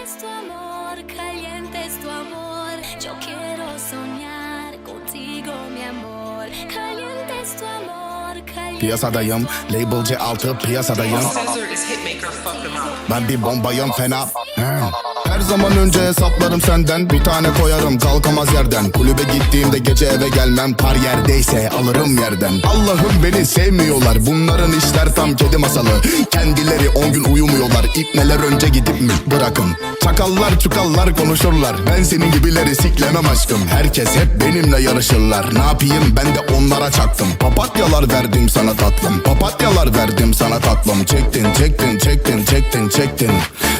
es tu amor, caliente es tu amor. Yo quiero soñar contigo mi amor. Caliente es tu amor, caliente. Piyasadayım, label C6 piyasadayım. Ben bir bombayım fena. Her zaman önce hesaplarım senden. Bir tane koyarım kalkamaz yerden. Kulübe gittiğimde gece eve gelmem. Par yerdeyse alırım yerden. Allah'ım beni sevmiyorlar. Bunların işler tam kedi masalı. Kendileri 10 gün uyumuyorlar. İpneler önce gidip mi bırakın. Çakallar çukallar konuşurlar. Ben senin gibileri siklemem aşkım. Herkes hep benimle yarışırlar. Ne yapayım ben de onlara çaktım. Papatyalar verdim sana tatlım. Papatyalar verdim sana tatlım. Çektin çektin çektin çektin çektin.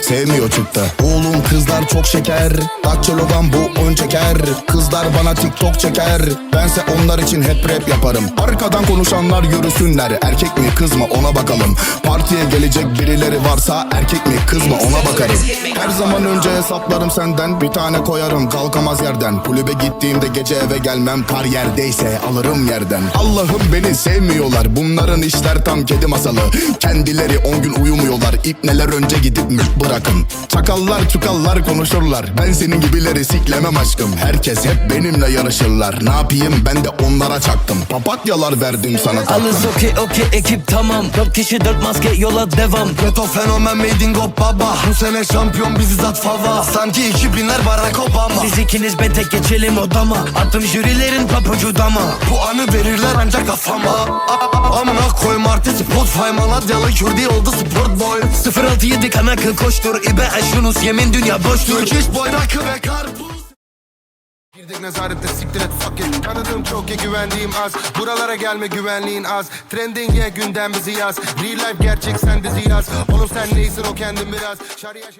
Sevmiyor çıktı. Oğlum kızlar çok şeker. Daççılıdan bu ön çeker. Kızlar bana TikTok çeker. Bense onlar için hep rap yaparım. Arkadan konuşanlar yürüsünler. Erkek mi kız mı ona bakalım. Partiye gelecek birileri varsa erkek mi kız mı ona bakarım. Her zaman önce hesaplarım senden. Bir tane koyarım kalkamaz yerden. Kulübe gittiğimde gece eve gelmem. Kar yerdeyse alırım yerden. Allah'ım beni sevmiyorlar. Bunların işler tam kedi masalı. Kendileri 10 gün uyumuyorlar. İpneler önce gidip mi bırakın. Çakallar çukallar konuşurlar. Ben senin gibileri siklemem aşkım. Herkes hep benimle yarışırlar. Ne yapayım ben de onlara çaktım. Papatyalar verdim sana tatlım. Alız okey ekip tamam. 4 kişi 4 maske yola devam. Beto fenomen made in go baba. Bu sene şampiyon bizi zat fava. Sanki 2000'ler Barack Obama. Siz ikiniz ben tek geçelim odama. Attım jürilerin papucu dama. Bu anı verirler ancak kafama. Amına koyma artist Spotify Malatyalı Kürdi oldu sport boy. 067 kanakı koştur. İbe Yunus yemin dünya boştur. Türk iş boy rakı ve karpuz. Girdik nezarette siktir et fuck it. Tanıdığım çok ya güvendiğim az. Buralara gelme güvenliğin az. Trending ye gündem bizi yaz. Real life gerçek sen dizi yaz. Oğlum sen neysin o kendin biraz. Şarya